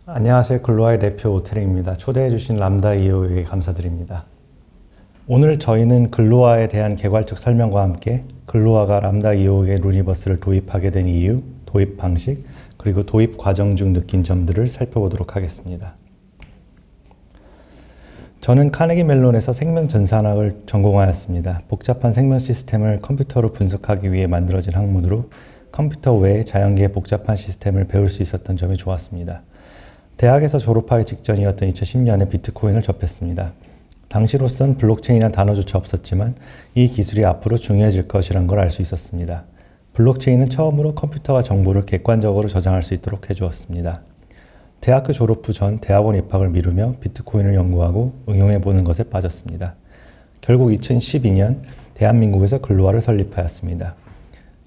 안녕하세요. 글로아의 대표 오태링입니다. 초대해 주신 람다 EO에게 감사드립니다. 오늘 저희는 글로아에 대한 개괄적 설명과 함께 글로아가 람다 EO의 루니버스를 도입하게 된 이유, 도입 방식, 그리고 도입 과정 중 느낀 점들을 살펴보도록 하겠습니다. 저는 카네기 멜론에서 생명전산학을 전공하였습니다. 복잡한 생명 시스템을 컴퓨터로 분석하기 위해 만들어진 학문으로 컴퓨터 외에 자연계의 복잡한 시스템을 배울 수 있었던 점이 좋았습니다. 대학에서 졸업하기 직전이었던 2010년에 비트코인을 접했습니다. 당시로선 블록체인이라는 단어조차 없었지만 이 기술이 앞으로 중요해질 것이란 걸 알 수 있었습니다. 블록체인은 처음으로 컴퓨터가 정보를 객관적으로 저장할 수 있도록 해주었습니다. 대학교 졸업 후 전 대학원 입학을 미루며 비트코인을 연구하고 응용해보는 것에 빠졌습니다. 결국 2012년 대한민국에서 글로아를 설립하였습니다.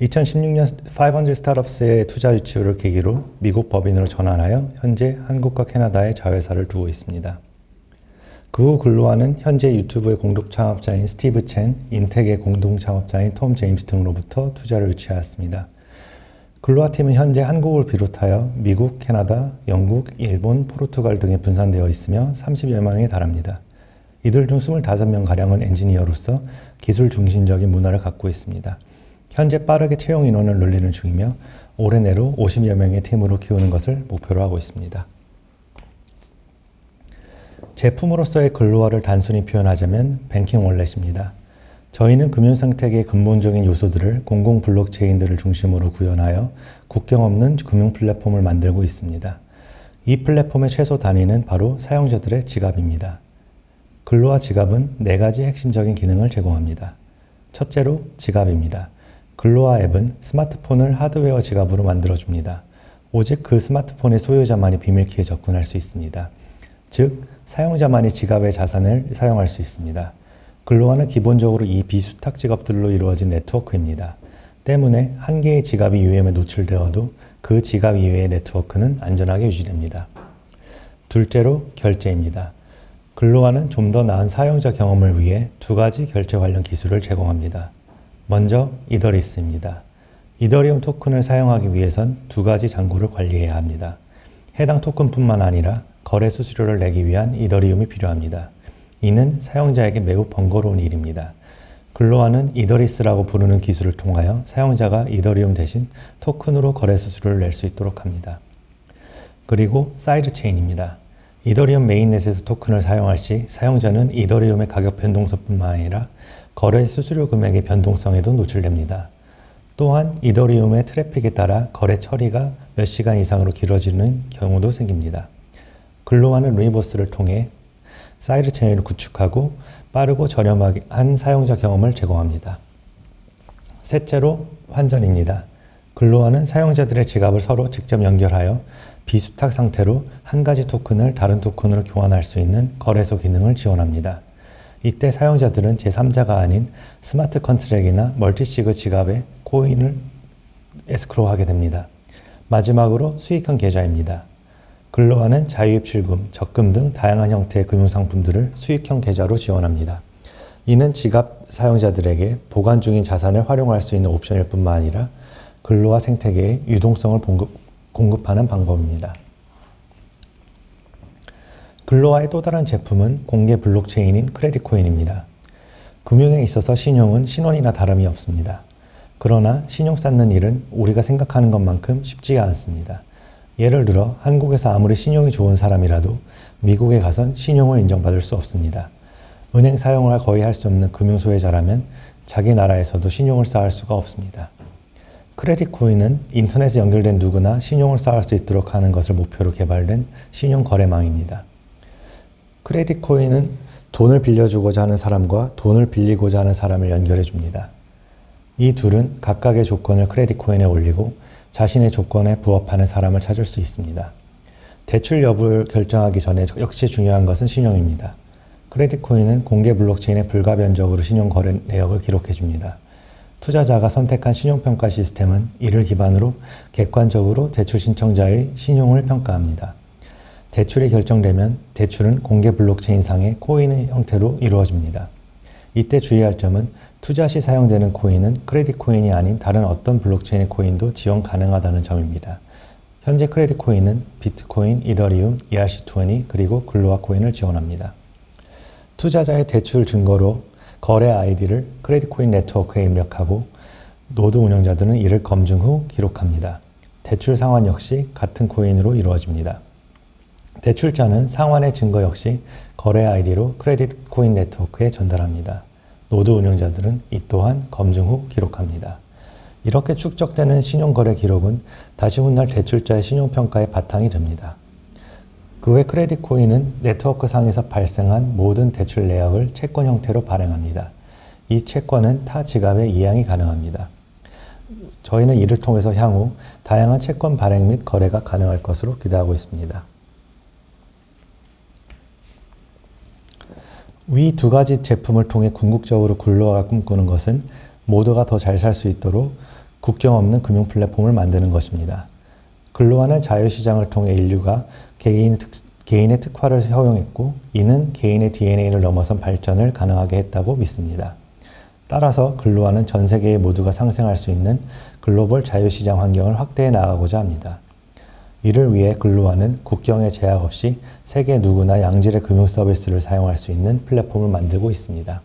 2016년 500 스타트업스의 투자 유치를 계기로 미국 법인으로 전환하여 현재 한국과 캐나다에 자회사를 두고 있습니다. 그 후 글로아는 현재 유튜브의 공동 창업자인 스티브 첸, 인텍의 공동 창업자인 톰 제임스 등으로부터 투자를 유치하였습니다. 글로아 팀은 현재 한국을 비롯하여 미국, 캐나다, 영국, 일본, 포르투갈 등에 분산되어 있으며 30여 명에 달합니다. 이들 중 25명가량은 엔지니어로서 기술 중심적인 문화를 갖고 있습니다. 현재 빠르게 채용 인원을 늘리는 중이며 올해 내로 50여 명의 팀으로 키우는 것을 목표로 하고 있습니다. 제품으로서의 글로아를 단순히 표현하자면 뱅킹 월렛입니다. 저희는 금융생태계의 근본적인 요소들을 공공 블록체인들을 중심으로 구현하여 국경 없는 금융 플랫폼을 만들고 있습니다. 이 플랫폼의 최소 단위는 바로 사용자들의 지갑입니다. 글로아 지갑은 4가지 핵심적인 기능을 제공합니다. 첫째로 지갑입니다. 글로아 앱은 스마트폰을 하드웨어 지갑으로 만들어줍니다. 오직 그 스마트폰의 소유자만이 비밀키에 접근할 수 있습니다. 즉, 사용자만이 지갑의 자산을 사용할 수 있습니다. 글로아는 기본적으로 이 비수탁 지갑들로 이루어진 네트워크입니다. 때문에 한 개의 지갑이 위험에 노출되어도 그 지갑 이외의 네트워크는 안전하게 유지됩니다. 둘째로 결제입니다. 글로아는 좀 더 나은 사용자 경험을 위해 2가지 결제 관련 기술을 제공합니다. 먼저 이더리스입니다. 이더리움 토큰을 사용하기 위해선 2가지 잔고를 관리해야 합니다. 해당 토큰뿐만 아니라 거래 수수료를 내기 위한 이더리움이 필요합니다. 이는 사용자에게 매우 번거로운 일입니다. 글로아는 이더리스라고 부르는 기술을 통하여 사용자가 이더리움 대신 토큰으로 거래 수수료를 낼 수 있도록 합니다. 그리고 사이드체인입니다. 이더리움 메인넷에서 토큰을 사용할 시 사용자는 이더리움의 가격 변동성뿐만 아니라 거래 수수료 금액의 변동성에도 노출됩니다. 또한 이더리움의 트래픽에 따라 거래 처리가 몇 시간 이상으로 길어지는 경우도 생깁니다. 글로아는 루니버스를 통해 사이드 체인을 구축하고 빠르고 저렴한 사용자 경험을 제공합니다. 셋째로 환전입니다. 글로아는 사용자들의 지갑을 서로 직접 연결하여 비수탁 상태로 한 가지 토큰을 다른 토큰으로 교환할 수 있는 거래소 기능을 지원합니다. 이때 사용자들은 제3자가 아닌 스마트 컨트랙이나 멀티시그 지갑에 코인을 에스크로우하게 됩니다. 마지막으로 수익형 계좌입니다. 글로아는 자유입출금, 적금 등 다양한 형태의 금융상품들을 수익형 계좌로 지원합니다. 이는 지갑 사용자들에게 보관 중인 자산을 활용할 수 있는 옵션일 뿐만 아니라 글로아 생태계에 유동성을 공급하는 방법입니다. 글로아의 또 다른 제품은 공개 블록체인인 크레딧코인입니다. 금융에 있어서 신용은 신원이나 다름이 없습니다. 그러나 신용 쌓는 일은 우리가 생각하는 것만큼 쉽지가 않습니다. 예를 들어 한국에서 아무리 신용이 좋은 사람이라도 미국에 가선 신용을 인정받을 수 없습니다. 은행 사용을 거의 할 수 없는 금융소외자라면 자기 나라에서도 신용을 쌓을 수가 없습니다. 크레딧코인은 인터넷에 연결된 누구나 신용을 쌓을 수 있도록 하는 것을 목표로 개발된 신용거래망입니다. 크레딧코인은 돈을 빌려주고자 하는 사람과 돈을 빌리고자 하는 사람을 연결해 줍니다. 이 둘은 각각의 조건을 크레딧코인에 올리고 자신의 조건에 부합하는 사람을 찾을 수 있습니다. 대출 여부를 결정하기 전에 역시 중요한 것은 신용입니다. 크레딧코인은 공개 블록체인에 불가변적으로 신용 거래 내역을 기록해 줍니다. 투자자가 선택한 신용평가 시스템은 이를 기반으로 객관적으로 대출 신청자의 신용을 평가합니다. 대출이 결정되면 대출은 공개 블록체인상의 코인의 형태로 이루어집니다. 이때 주의할 점은 투자 시 사용되는 코인은 크레딧 코인이 아닌 다른 어떤 블록체인의 코인도 지원 가능하다는 점입니다. 현재 크레딧 코인은 비트코인, 이더리움, ERC20 그리고 글로아 코인을 지원합니다. 투자자의 대출 증거로 거래 아이디를 크레딧 코인 네트워크에 입력하고 노드 운영자들은 이를 검증 후 기록합니다. 대출 상환 역시 같은 코인으로 이루어집니다. 대출자는 상환의 증거 역시 거래 아이디로 크레딧 코인 네트워크에 전달합니다. 노드 운영자들은 이 또한 검증 후 기록합니다. 이렇게 축적되는 신용거래 기록은 다시 훗날 대출자의 신용평가의 바탕이 됩니다. 그 외 크레딧 코인은 네트워크 상에서 발생한 모든 대출 내역을 채권 형태로 발행합니다. 이 채권은 타 지갑에 이양이 가능합니다. 저희는 이를 통해서 향후 다양한 채권 발행 및 거래가 가능할 것으로 기대하고 있습니다. 위 두 가지 제품을 통해 궁극적으로 글로아가 꿈꾸는 것은 모두가 더 잘 살 수 있도록 국경 없는 금융 플랫폼을 만드는 것입니다. 글로아는 자유시장을 통해 인류가 개인의 특화를 허용했고 이는 개인의 DNA를 넘어선 발전을 가능하게 했다고 믿습니다. 따라서 글로아는 전 세계의 모두가 상생할 수 있는 글로벌 자유시장 환경을 확대해 나가고자 합니다. 이를 위해 글로아는 국경의 제약 없이 세계 누구나 양질의 금융 서비스를 사용할 수 있는 플랫폼을 만들고 있습니다.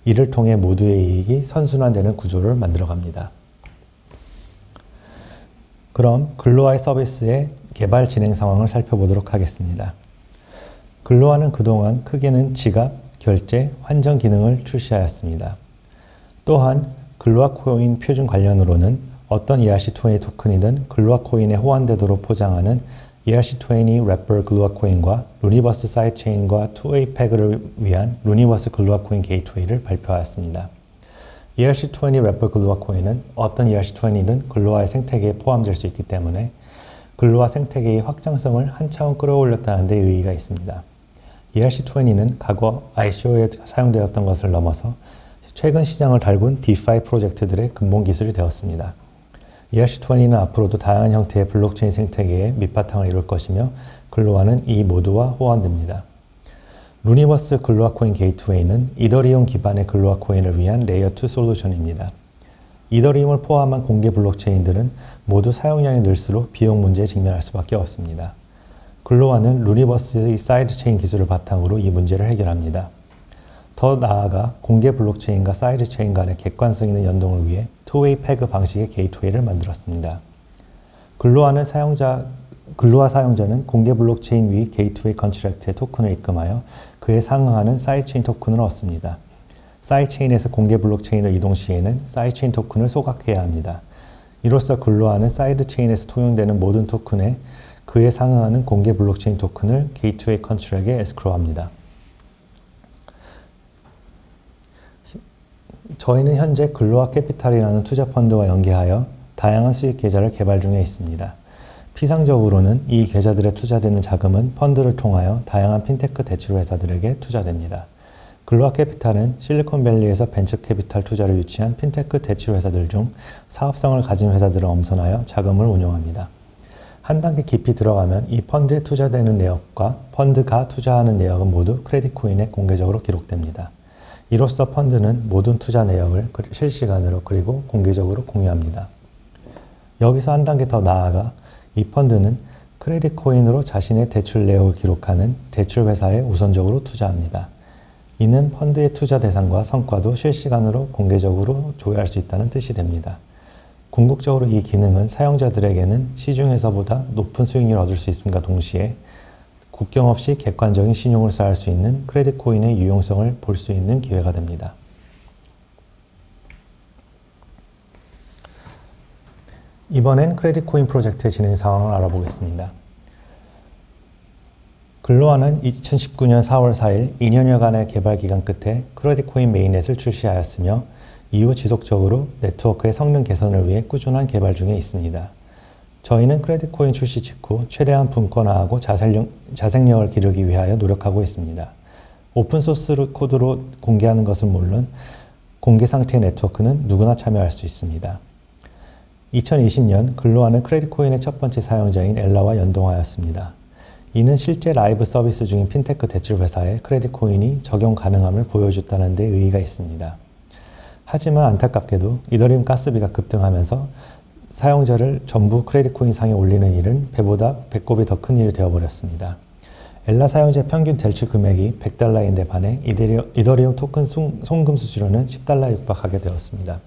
이를 통해 모두의 이익이 선순환되는 구조를 만들어갑니다. 그럼 글로아의 서비스의 개발 진행 상황을 살펴보도록 하겠습니다. 글로아는 그동안 크게는 지갑, 결제, 환전 기능을 출시하였습니다. 또한 글로아 코인 표준 관련으로는 어떤 ERC20 토큰이든 글로아 코인에 호환되도록 포장하는 ERC20 래퍼 글로아 코인과 루니버스 사이드체인과 투웨이 패그를 위한 루니버스 글로아 코인 게이트웨이를 발표하였습니다. ERC20 래퍼 글로아 코인은 어떤 ERC20든 글로아의 생태계에 포함될 수 있기 때문에 글로아 생태계의 확장성을 한 차원 끌어올렸다는 데 의의가 있습니다. ERC20는 과거 ICO에 사용되었던 것을 넘어서 최근 시장을 달군 DeFi 프로젝트들의 근본 기술이 되었습니다. ERC20는 앞으로도 다양한 형태의 블록체인 생태계에 밑바탕을 이룰 것이며 글로아는 이 모두와 호환됩니다. 루니버스 글로아 코인 게이트웨이는 이더리움 기반의 글로아 코인을 위한 레이어2 솔루션입니다. 이더리움을 포함한 공개 블록체인들은 모두 사용량이 늘수록 비용 문제에 직면할 수밖에 없습니다. 글로아는 루니버스의 사이드체인 기술을 바탕으로 이 문제를 해결합니다. 더 나아가 공개 블록체인과 사이드체인 간의 객관성 있는 연동을 위해 투웨이 패그 방식의 게이트웨이를 만들었습니다. 글로아 사용자는 공개 블록체인 위 게이트웨이 컨트랙트의 토큰을 입금하여 그에 상응하는 사이드체인 토큰을 얻습니다. 사이드체인에서 공개 블록체인을 이동 시에는 사이드체인 토큰을 소각해야 합니다. 이로써 글로아는 사이드체인에서 통용되는 모든 토큰에 그에 상응하는 공개 블록체인 토큰을 게이트웨이 컨트랙에 에스크로우합니다. 저희는 현재 글로아 캐피탈이라는 투자 펀드와 연계하여 다양한 수익 계좌를 개발 중에 있습니다. 피상적으로는 이 계좌들에 투자되는 자금은 펀드를 통하여 다양한 핀테크 대출 회사들에게 투자됩니다. 글로아 캐피탈은 실리콘밸리에서 벤처 캐피탈 투자를 유치한 핀테크 대출 회사들 중 사업성을 가진 회사들을 엄선하여 자금을 운용합니다. 한 단계 깊이 들어가면 이 펀드에 투자되는 내역과 펀드가 투자하는 내역은 모두 크레딧 코인에 공개적으로 기록됩니다. 이로써 펀드는 모든 투자 내역을 실시간으로 그리고 공개적으로 공유합니다. 여기서 한 단계 더 나아가 이 펀드는 크레딧 코인으로 자신의 대출 내역을 기록하는 대출 회사에 우선적으로 투자합니다. 이는 펀드의 투자 대상과 성과도 실시간으로 공개적으로 조회할 수 있다는 뜻이 됩니다. 궁극적으로 이 기능은 사용자들에게는 시중에서보다 높은 수익률을 얻을 수 있음과 동시에 국경 없이 객관적인 신용을 쌓을 수 있는 크레딧 코인의 유용성을 볼 수 있는 기회가 됩니다. 이번엔 크레딧 코인 프로젝트의 진행 상황을 알아보겠습니다. 글로아는 2019년 4월 4일 2년여간의 개발 기간 끝에 크레딧 코인 메인넷을 출시하였으며 이후 지속적으로 네트워크의 성능 개선을 위해 꾸준한 개발 중에 있습니다. 저희는 크레딧 코인 출시 직후 최대한 분권화하고 자생력을 기르기 위하여 노력하고 있습니다. 오픈소스 코드로 공개하는 것은 물론 공개 상태의 네트워크는 누구나 참여할 수 있습니다. 2020년 글로아는 크레딧 코인의 첫 번째 사용자인 엘라와 연동하였습니다. 이는 실제 라이브 서비스 중인 핀테크 대출 회사에 크레딧 코인이 적용 가능함을 보여줬다는 데 의의가 있습니다. 하지만 안타깝게도 이더리움 가스비가 급등하면서 사용자를 전부 크레딧 코인 상에 올리는 일은 배보다 배꼽이 더 큰 일이 되어버렸습니다. 엘라 사용자의 평균 대출 금액이 $100인데 반해 이더리움 토큰 송금 수수료는 $10에 육박하게 되었습니다.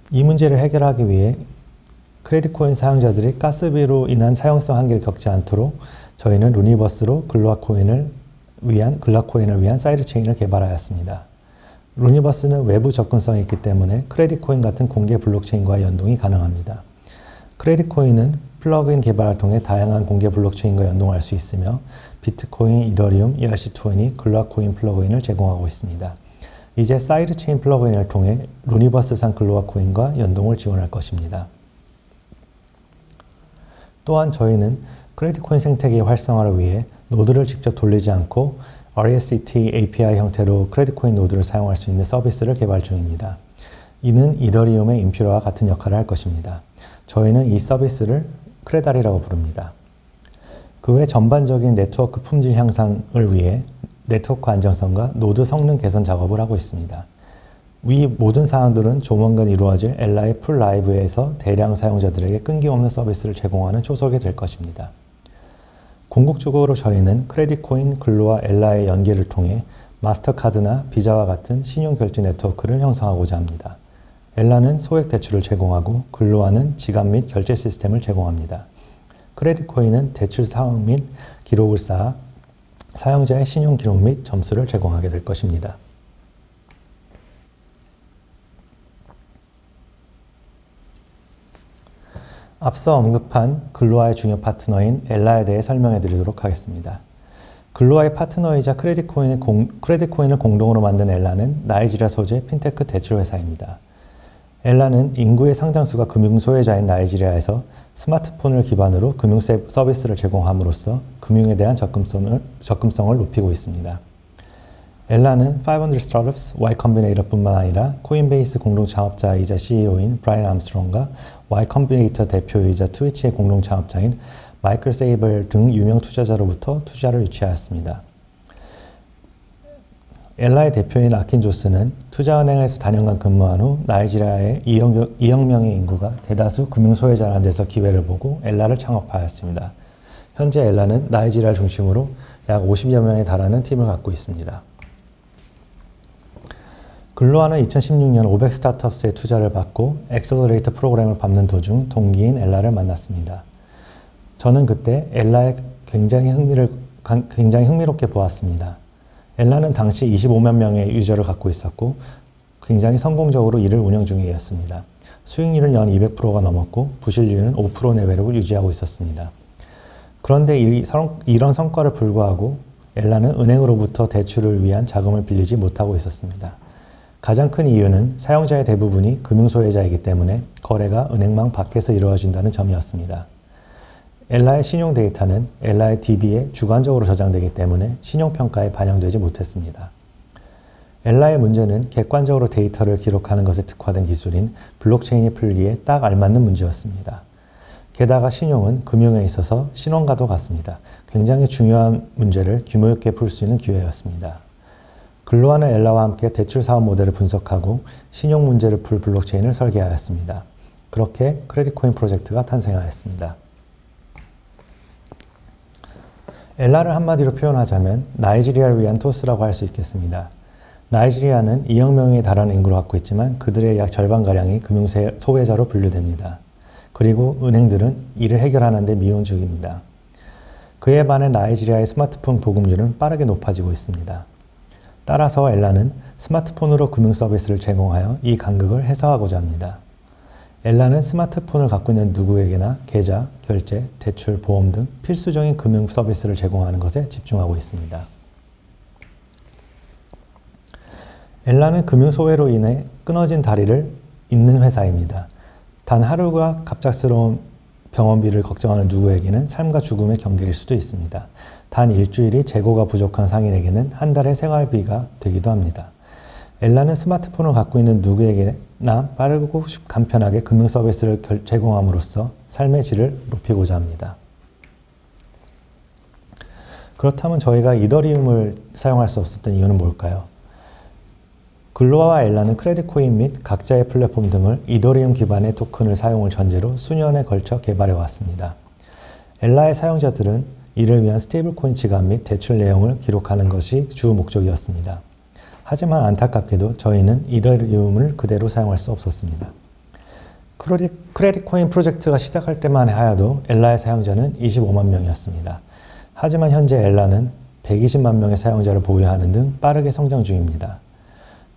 이 문제를 해결하기 위해 크레딧 코인 사용자들이 가스비로 인한 사용성 한계를 겪지 않도록 저희는 루니버스로 글라코인을 위한 사이드체인을 개발하였습니다. 루니버스는 외부 접근성이 있기 때문에 크레딧 코인 같은 공개 블록체인과 연동이 가능합니다. 크레딧 코인은 플러그인 개발을 통해 다양한 공개 블록체인과 연동할 수 있으며 비트코인, 이더리움, ERC20이 글라코인 플러그인을 제공하고 있습니다. 이제 사이드체인 플러그인을 통해 루니버스상 글라코인과 연동을 지원할 것입니다. 또한 저희는 크레딧 코인 생태계의 활성화를 위해 노드를 직접 돌리지 않고 REST API 형태로 크레딧 코인 노드를 사용할 수 있는 서비스를 개발 중입니다. 이는 이더리움의 인퓨라와 같은 역할을 할 것입니다. 저희는 이 서비스를 크레달이라고 부릅니다. 그 외 전반적인 네트워크 품질 향상을 위해 네트워크 안정성과 노드 성능 개선 작업을 하고 있습니다. 위 모든 사항들은 조만간 이루어질 엘라의 풀 라이브에서 대량 사용자들에게 끊김없는 서비스를 제공하는 초석이 될 것입니다. 궁극적으로 저희는 크레딧 코인, 글로와 엘라의 연계를 통해 마스터카드나 비자와 같은 신용결제 네트워크를 형성하고자 합니다. 엘라는 소액 대출을 제공하고 글로아는 지갑 및 결제 시스템을 제공합니다. 크레딧 코인은 대출 상황 및 기록을 쌓아 사용자의 신용 기록 및 점수를 제공하게 될 것입니다. 앞서 언급한 글로아의 중요 파트너인 엘라에 대해 설명해 드리도록 하겠습니다. 글로아의 파트너이자 크레딧 코인을 공동으로 만든 엘라는 나이지리아 소재 핀테크 대출 회사입니다. 엘라는 인구의 상당수가 금융 소외자인 나이지리아에서 스마트폰을 기반으로 금융 서비스를 제공함으로써 금융에 대한 접근성을 높이고 있습니다. 엘라는 500 Startups Y Combinator뿐만 아니라 코인베이스 공동 창업자이자 CEO인 브라이언 암스트롱과 Y Combinator 대표이자 트위치의 공동 창업자인 마이클 세이벌 등 유명 투자자로부터 투자를 유치하였습니다. 엘라의 대표인 아킨 조스는 투자은행에서 다년간 근무한 후 나이지리아의 2억 명의 인구가 대다수 금융 소외자라는 데서 기회를 보고 엘라를 창업하였습니다. 현재 엘라는 나이지리아를 중심으로 약 50여 명에 달하는 팀을 갖고 있습니다. 글로아는 2016년 500 스타트업스의 투자를 받고 엑셀러레이터 프로그램을 밟는 도중 동기인 엘라를 만났습니다. 저는 그때 엘라에 굉장히 흥미롭게 보았습니다. 엘라는 당시 25만 명의 유저를 갖고 있었고 굉장히 성공적으로 이를 운영 중이었습니다. 수익률은 연 200%가 넘었고 부실률은 5% 내외로 유지하고 있었습니다. 그런데 이런 성과를 불구하고 엘라는 은행으로부터 대출을 위한 자금을 빌리지 못하고 있었습니다. 가장 큰 이유는 사용자의 대부분이 금융소외자이기 때문에 거래가 은행망 밖에서 이루어진다는 점이었습니다. 엘라의 신용 데이터는 엘라의 DB에 주관적으로 저장되기 때문에 신용평가에 반영되지 못했습니다. 엘라의 문제는 객관적으로 데이터를 기록하는 것에 특화된 기술인 블록체인이 풀기에 딱 알맞는 문제였습니다. 게다가 신용은 금융에 있어서 신원과도 같습니다. 굉장히 중요한 문제를 규모 있게 풀 수 있는 기회였습니다. 글로아는 엘라와 함께 대출 사업 모델을 분석하고 신용 문제를 풀 블록체인을 설계하였습니다. 그렇게 크레딧 코인 프로젝트가 탄생하였습니다. 엘라를 한마디로 표현하자면 나이지리아를 위한 토스라고 할 수 있겠습니다. 나이지리아는 2억 명에 달하는 인구를 갖고 있지만 그들의 약 절반가량이 금융 소외자로 분류됩니다. 그리고 은행들은 이를 해결하는 데 미온적입니다. 그에 반해 나이지리아의 스마트폰 보급률은 빠르게 높아지고 있습니다. 따라서 엘라는 스마트폰으로 금융 서비스를 제공하여 이 간극을 해소하고자 합니다. 엘라는 스마트폰을 갖고 있는 누구에게나 계좌, 결제, 대출, 보험 등 필수적인 금융 서비스를 제공하는 것에 집중하고 있습니다. 엘라는 금융 소외로 인해 끊어진 다리를 잇는 회사입니다. 단 하루가 갑작스러운 병원비를 걱정하는 누구에게는 삶과 죽음의 경계일 수도 있습니다. 단 일주일이 재고가 부족한 상인에게는 한 달의 생활비가 되기도 합니다. 엘라는 스마트폰을 갖고 있는 누구에게나 빠르고 간편하게 금융 서비스를 제공함으로써 삶의 질을 높이고자 합니다. 그렇다면 저희가 이더리움을 사용할 수 없었던 이유는 뭘까요? 글로아와 엘라는 크레딧 코인 및 각자의 플랫폼 등을 이더리움 기반의 토큰을 사용을 전제로 수년에 걸쳐 개발해 왔습니다. 엘라의 사용자들은 이를 위한 스테이블 코인 지갑 및 대출 내용을 기록하는 것이 주 목적이었습니다. 하지만 안타깝게도 저희는 이더리움을 그대로 사용할 수 없었습니다. 크레딧 코인 프로젝트가 시작할 때만 하여도 엘라의 사용자는 25만 명이었습니다. 하지만 현재 엘라는 120만 명의 사용자를 보유하는 등 빠르게 성장 중입니다.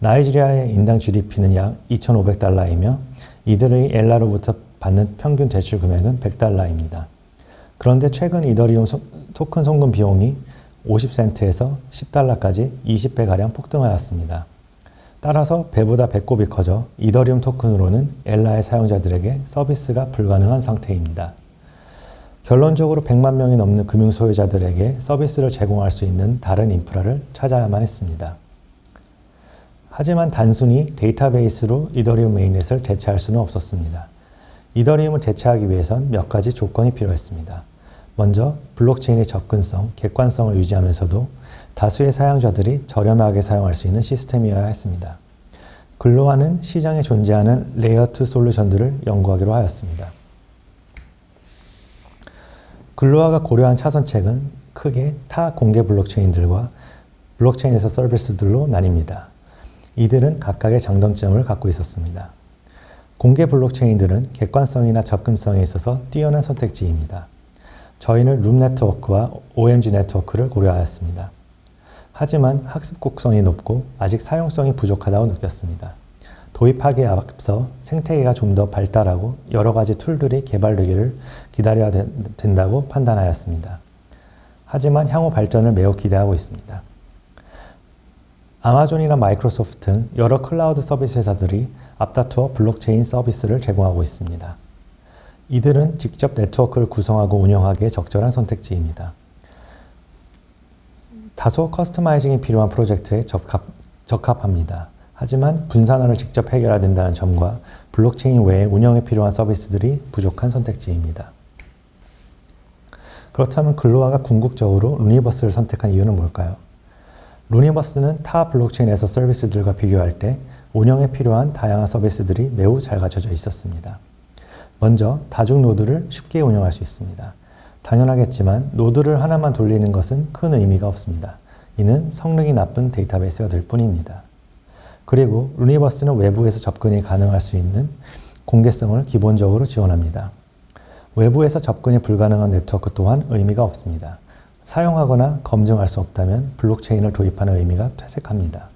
나이지리아의 인당 GDP는 약 2,500달러이며 이들의 엘라로부터 받는 평균 대출 금액은 100달러입니다. 그런데 최근 이더리움 토큰 송금 비용이 50센트에서 10달러까지 20배가량 폭등하였습니다. 따라서 배보다 배꼽이 커져 이더리움 토큰으로는 엘라의 사용자들에게 서비스가 불가능한 상태입니다. 결론적으로 100만 명이 넘는 금융 소유자들에게 서비스를 제공할 수 있는 다른 인프라를 찾아야만 했습니다. 하지만 단순히 데이터베이스로 이더리움 메인넷을 대체할 수는 없었습니다. 이더리움을 대체하기 위해선 몇 가지 조건이 필요했습니다. 먼저 블록체인의 접근성, 객관성을 유지하면서도 다수의 사용자들이 저렴하게 사용할 수 있는 시스템이어야 했습니다. 글로아는 시장에 존재하는 레이어2 솔루션들을 연구하기로 하였습니다. 글로아가 고려한 차선책은 크게 타 공개 블록체인들과 블록체인에서 서비스들로 나뉩니다. 이들은 각각의 장단점을 갖고 있었습니다. 공개 블록체인들은 객관성이나 접근성에 있어서 뛰어난 선택지입니다. 저희는 룸 네트워크와 OMG 네트워크를 고려하였습니다. 하지만 학습 곡성이 높고 아직 사용성이 부족하다고 느꼈습니다. 도입하기에 앞서 생태계가 좀 더 발달하고 여러 가지 툴들이 개발되기를 기다려야 된다고 판단하였습니다. 하지만 향후 발전을 매우 기대하고 있습니다. 아마존이나 마이크로소프트는 여러 클라우드 서비스 회사들이 앞다투어 블록체인 서비스를 제공하고 있습니다. 이들은 직접 네트워크를 구성하고 운영하기에 적절한 선택지입니다. 다소 커스터마이징이 필요한 프로젝트에 적합합니다. 하지만 분산화를 직접 해결해야 된다는 점과 블록체인 외에 운영에 필요한 서비스들이 부족한 선택지입니다. 그렇다면 글로아가 궁극적으로 루니버스를 선택한 이유는 뭘까요? 루니버스는 타 블록체인에서 서비스들과 비교할 때 운영에 필요한 다양한 서비스들이 매우 잘 갖춰져 있었습니다. 먼저 다중 노드를 쉽게 운영할 수 있습니다. 당연하겠지만 노드를 하나만 돌리는 것은 큰 의미가 없습니다. 이는 성능이 나쁜 데이터베이스가 될 뿐입니다. 그리고 루니버스는 외부에서 접근이 가능할 수 있는 공개성을 기본적으로 지원합니다. 외부에서 접근이 불가능한 네트워크 또한 의미가 없습니다. 사용하거나 검증할 수 없다면 블록체인을 도입하는 의미가 퇴색합니다.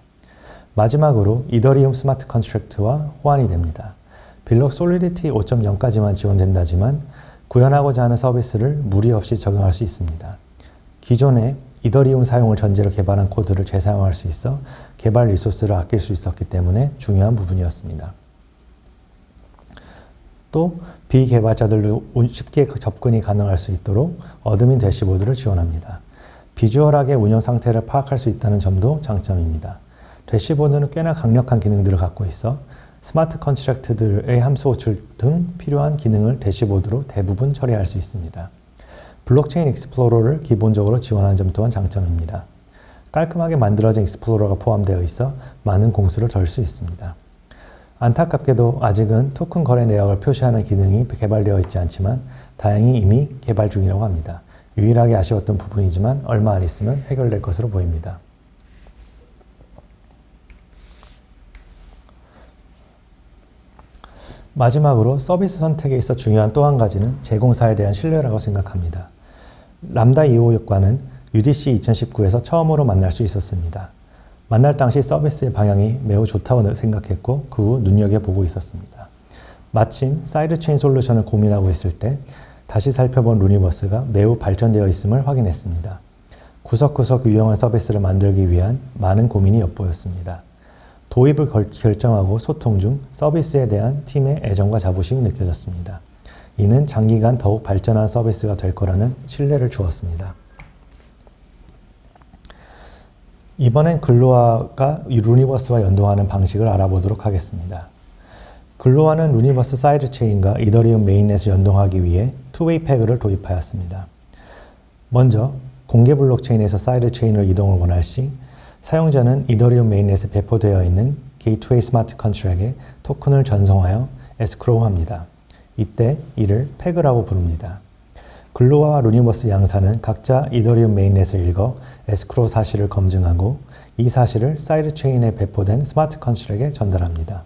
마지막으로 이더리움 스마트 컨트랙트와 호환이 됩니다. 비록 솔리디티 5.0까지만 지원된다지만 구현하고자 하는 서비스를 무리 없이 적용할 수 있습니다. 기존에 이더리움 사용을 전제로 개발한 코드를 재사용할 수 있어 개발 리소스를 아낄 수 있었기 때문에 중요한 부분이었습니다. 또 비개발자들도 쉽게 접근이 가능할 수 있도록 어드민 대시보드를 지원합니다. 비주얼하게 운영 상태를 파악할 수 있다는 점도 장점입니다. 대시보드는 꽤나 강력한 기능들을 갖고 있어 스마트 컨트랙트들의 함수 호출 등 필요한 기능을 대시보드로 대부분 처리할 수 있습니다. 블록체인 익스플로러를 기본적으로 지원하는 점 또한 장점입니다. 깔끔하게 만들어진 익스플로러가 포함되어 있어 많은 공수를 덜 수 있습니다. 안타깝게도 아직은 토큰 거래 내역을 표시하는 기능이 개발되어 있지 않지만 다행히 이미 개발 중이라고 합니다. 유일하게 아쉬웠던 부분이지만 얼마 안 있으면 해결될 것으로 보입니다. 마지막으로 서비스 선택에 있어 중요한 또 한 가지는 제공사에 대한 신뢰라고 생각합니다. 람다 256과는 UDC 2019에서 처음으로 만날 수 있었습니다. 만날 당시 서비스의 방향이 매우 좋다고 생각했고 그 후 눈여겨보고 있었습니다. 마침 사이드체인 솔루션을 고민하고 있을 때 다시 살펴본 루니버스가 매우 발전되어 있음을 확인했습니다. 구석구석 유용한 서비스를 만들기 위한 많은 고민이 엿보였습니다. 도입을 결정하고 소통 중 서비스에 대한 팀의 애정과 자부심이 느껴졌습니다. 이는 장기간 더욱 발전한 서비스가 될 거라는 신뢰를 주었습니다. 이번엔 글로아가 루니버스와 연동하는 방식을 알아보도록 하겠습니다. 글로아는 루니버스 사이드체인과 이더리움 메인넷을 연동하기 위해 투웨이 패그를 도입하였습니다. 먼저 공개 블록체인에서 사이드체인을 이동을 원할 시 사용자는 이더리움 메인넷에 배포되어 있는 게이트웨이 스마트 컨트랙에 토큰을 전송하여 에스크로우합니다. 이때 이를 패그라고 부릅니다. 글로와와 루니버스 양사는 각자 이더리움 메인넷을 읽어 에스크로우 사실을 검증하고 이 사실을 사이드 체인에 배포된 스마트 컨트랙에 전달합니다.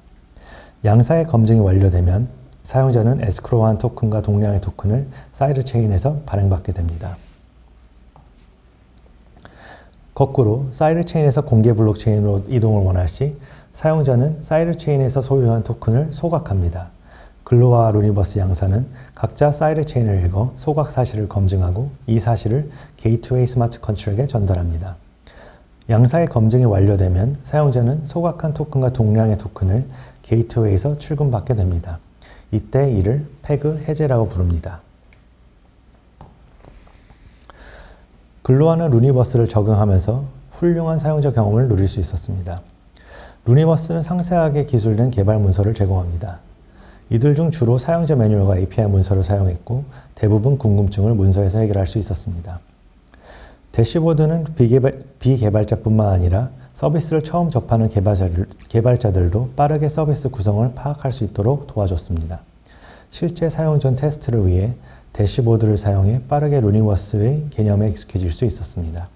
양사의 검증이 완료되면 사용자는 에스크로우한 토큰과 동량의 토큰을 사이드 체인에서 발행받게 됩니다. 거꾸로 사이드 체인에서 공개 블록체인으로 이동을 원할 시 사용자는 사이드 체인에서 소유한 토큰을 소각합니다. 글로와 루니버스 양사는 각자 사이드 체인을 읽어 소각 사실을 검증하고 이 사실을 게이트웨이 스마트 컨트랙에 전달합니다. 양사의 검증이 완료되면 사용자는 소각한 토큰과 동량의 토큰을 게이트웨이에서 출금받게 됩니다. 이때 이를 패그 해제라고 부릅니다. 글로와는 루니버스를 적용하면서 훌륭한 사용자 경험을 누릴 수 있었습니다. 루니버스는 상세하게 기술된 개발 문서를 제공합니다. 이들 중 주로 사용자 매뉴얼과 API 문서를 사용했고 대부분 궁금증을 문서에서 해결할 수 있었습니다. 대시보드는 비개발자뿐만 아니라 서비스를 처음 접하는 개발자들도 빠르게 서비스 구성을 파악할 수 있도록 도와줬습니다. 실제 사용 전 테스트를 위해 대시보드를 사용해 빠르게 루니버스의 개념에 익숙해질 수 있었습니다.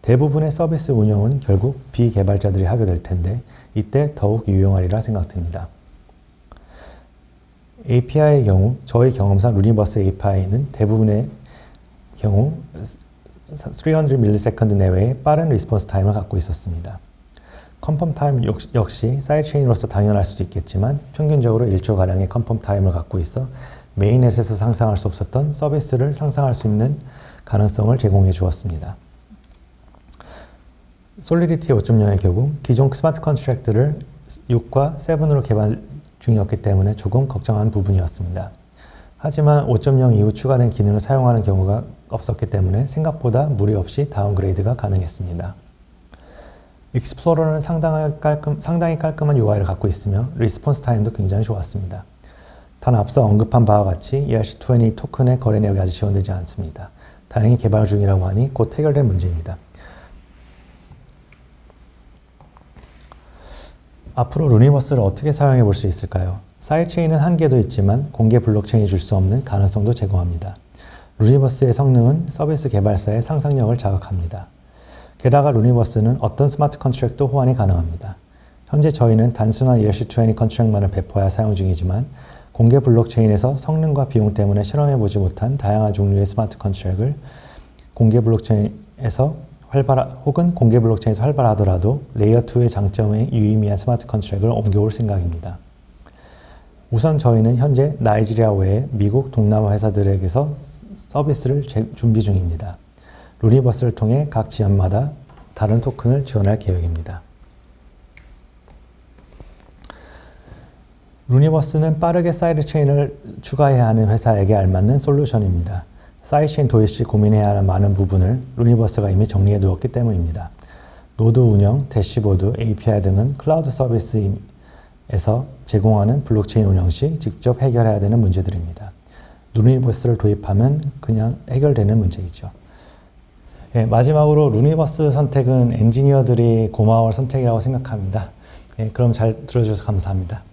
대부분의 서비스 운영은 결국 비개발자들이 하게 될 텐데 이때 더욱 유용하리라 생각됩니다. API의 경우 저희 경험상 루니버스 API는 대부분의 경우 300ms 내외의 빠른 리스폰스 타임을 갖고 있었습니다. 컨펌 타임 역시 사이드체인으로서 당연할 수도 있겠지만 평균적으로 1초가량의 컨펌 타임을 갖고 있어 메인넷에서 상상할 수 없었던 서비스를 상상할 수 있는 가능성을 제공해 주었습니다. 솔리디티 5.0의 경우 기존 스마트 컨트랙트를 6과 7으로 개발 중이었기 때문에 조금 걱정한 부분이었습니다. 하지만 5.0 이후 추가된 기능을 사용하는 경우가 없었기 때문에 생각보다 무리 없이 다운그레이드가 가능했습니다. 익스플로러는 상당히 깔끔한 UI를 갖고 있으며 리스폰스 타임도 굉장히 좋았습니다. 단 앞서 언급한 바와 같이 ERC20 토큰의 거래 내역이 아직 지원되지 않습니다. 다행히 개발 중이라고 하니 곧 해결될 문제입니다. 앞으로 루니버스를 어떻게 사용해 볼 수 있을까요? 사이드체인은 한계도 있지만 공개 블록체인이 줄 수 없는 가능성도 제공합니다. 루니버스의 성능은 서비스 개발사의 상상력을 자극합니다. 게다가 루니버스는 어떤 스마트 컨트랙도 호환이 가능합니다. 현재 저희는 단순한 ERC20 컨트랙만을 배포하여 사용 중이지만 공개 블록체인에서 성능과 비용 때문에 실험해보지 못한 다양한 종류의 스마트 컨트랙을 공개 블록체인에서 활발하더라도 레이어 2의 장점에 유의미한 스마트 컨트랙을 옮겨올 생각입니다. 우선 저희는 현재 나이지리아 외에 미국, 동남아 회사들에게서 서비스를 준비 중입니다. 루니버스를 통해 각 지역마다 다른 토큰을 지원할 계획입니다. 루니버스는 빠르게 사이드체인을 추가해야 하는 회사에게 알맞는 솔루션입니다. 사이드체인 도입 시 고민해야 하는 많은 부분을 루니버스가 이미 정리해 두었기 때문입니다. 노드 운영, 대시보드, API 등은 클라우드 서비스에서 제공하는 블록체인 운영 시 직접 해결해야 되는 문제들입니다. 루니버스를 도입하면 그냥 해결되는 문제이죠. 마지막으로 루니버스 선택은 엔지니어들이 고마워할 선택이라고 생각합니다. 그럼 잘 들어주셔서 감사합니다.